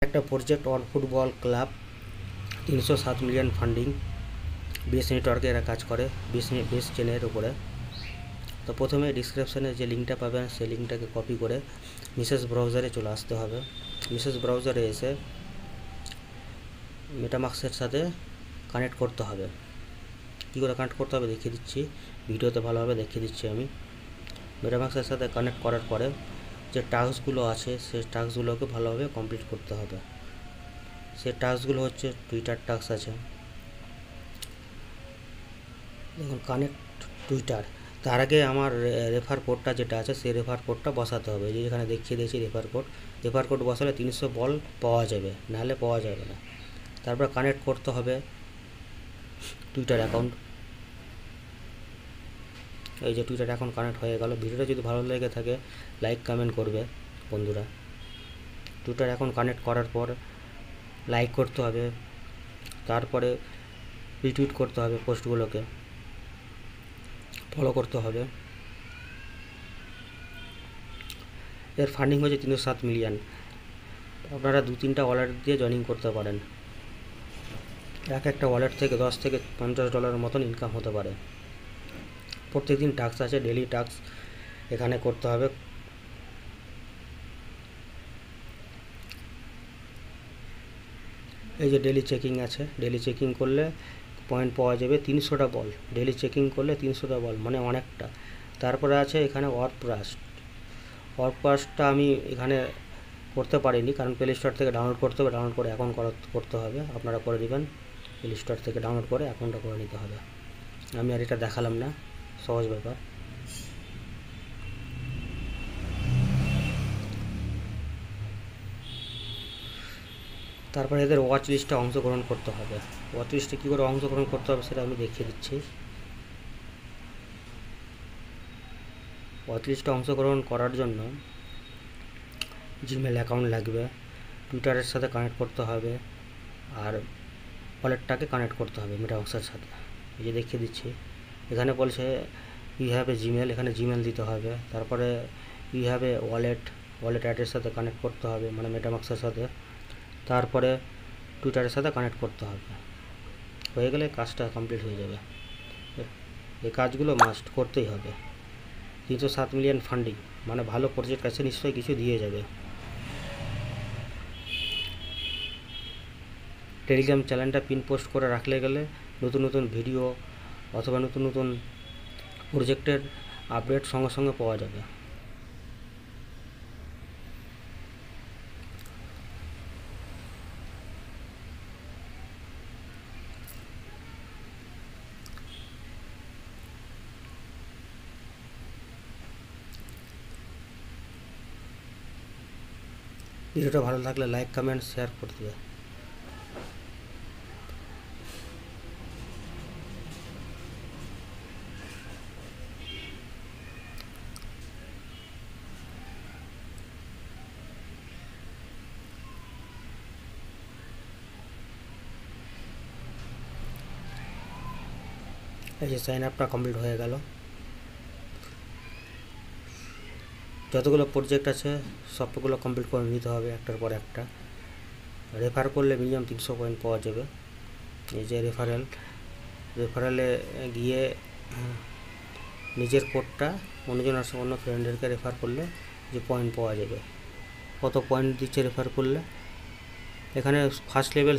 একটা project on football club 307 million funding, base নেটওয়ার্কে এরা কাজ করে, বেস চেনের উপরে। তো প্রথমে ডিসক্রিপশানে যে লিঙ্কটা পাবেন সেই লিঙ্কটাকে কপি করে মিসেস ব্রাউজারে চলে আসতে হবে। মিসেস ব্রাউজারে এসে মেটামাস্কের সাথে কানেক্ট করতে হবে। কী করে কানেক্ট করতে হবে দেখিয়ে দিচ্ছি, ভিডিওতে ভালোভাবে দেখিয়ে দিচ্ছি আমি। মেটামাস্কের সাথে কানেক্ট করার পরে যে টাস্কগুলো আছে সেই টাস্কগুলোকে ভালোভাবে কমপ্লিট করতে হবে। সেই টাস্কগুলো হচ্ছে টুইটার টাস্ক আছে, দেখুন কানেক্ট টুইটার। তার আগে আমার রেফার কোডটা যেটা আছে সেই রেফার কোডটা বসাতে হবে। যে এখানে দেখিয়ে দিয়েছি রেফার কোড বসালে 300 বল পাওয়া যাবে, নাহলে পাওয়া যাবে না। তারপর কানেক্ট করতে হবে টুইটার অ্যাকাউন্ট। এই যে টুইটার অ্যাকাউন্ট কানেক্ট হয়ে গেল। ভিডিওটা যদি ভালো লেগে থাকে লাইক কমেন্ট করবে বন্ধুরা। টুইটার অ্যাকাউন্ট কানেক্ট করার পর লাইক করতে হবে, তারপরে রিটুইট করতে হবে, পোস্টগুলোকে ফলো করতে হবে। এর ফান্ডিং হচ্ছে 307 মিলিয়ন। আপনারা 2-3টা ওয়ালেট দিয়ে জয়েনিং করতে পারেন। একটা ওয়ালেট থেকে 10 থেকে $50 মতন ইনকাম হতে পারে। প্রত্যেকদিন টাস্ক আছে, ডেলি টাস্ক এখানে করতে হবে। এই যে ডেলি চেকিং আছে, ডেলি চেকিং করলে পয়েন্ট পাওয়া যাবে 300টা বল। ডেলি চেকিং করলে 300টা বল মানে অনেকটা। তারপরে আছে এখানে ওয়ার্কপাসটা আমি এখানে করতে পারিনি, কারণ প্লে স্টোর থেকে ডাউনলোড করতে হবে। ডাউনলোড করে অ্যাকাউন্ট করতে হবে, আপনারা করে দেবেন। প্লে স্টোর থেকে ডাউনলোড করে অ্যাকাউন্টটা করে নিতে হবে। আমি আর এটা দেখালাম না, সহজ ব্যাপার। তারপরে এদের ওয়াচ লিস্টে অংশগ্রহণ করতে হবে। ওয়াচ লিস্টে কী করে অংশগ্রহণ করতে হবে সেটা আমি দেখিয়ে দিচ্ছি। ওয়াচ লিস্টে অংশগ্রহণ করার জন্য জিমেল অ্যাকাউন্ট লাগবে, টুইটারের সাথে কানেক্ট করতে হবে, আর ওয়ালেটটাকে কানেক্ট করতে হবে মেটামাস্কের সাথে। এই যে দেখিয়ে দিচ্ছি, এখানে বলছে ইউ হ্যাভ এ জিমেল, এখানে জিমেল দিতে হবে। তারপরে ইউ হ্যাভ এ ওয়ালেট অ্যাড্রেসের সাথে কানেক্ট করতে হবে, মানে মেটামাস্কের সাথে। তারপরে টুইটারের সাথে কানেক্ট করতে হবে। হয়ে গেলে কাজটা কমপ্লিট হয়ে যাবে। এই কাজগুলো মাস্ট করতেই হবে। 307 মিলিয়ন ফান্ডিং মানে ভালো প্রজেক্ট আছে, নিশ্চয়ই কিছু দিয়ে যাবে। টেলিগ্রাম চ্যানেলটা পিন পোস্ট করে রাখলে গেলে নতুন নতুন ভিডিও অথবা নতুন নতুন প্রজেক্টের আপডেট সঙ্গে সঙ্গে পাওয়া যাবে। ভিডিওটা ভালো লাগলে লাইক কমেন্ট শেয়ার করে দেবে। এই যে সাইন আপটা কমপ্লিট হয়ে গেল। যতগুলো প্রজেক্ট আছে সবগুলো কমপ্লিট করে নিতে হবে একটার পর একটা। রেফার করলে মিনিমাম 300 পয়েন্ট পাওয়া যাবে। এই যে রেফারেলে গিয়ে নিজের কোডটা অন্য ফ্রেন্ডদেরকে রেফার করলে যে পয়েন্ট পাওয়া যাবে। কত পয়েন্ট দিচ্ছে রেফার করলে, এখানে ফার্স্ট লেভেল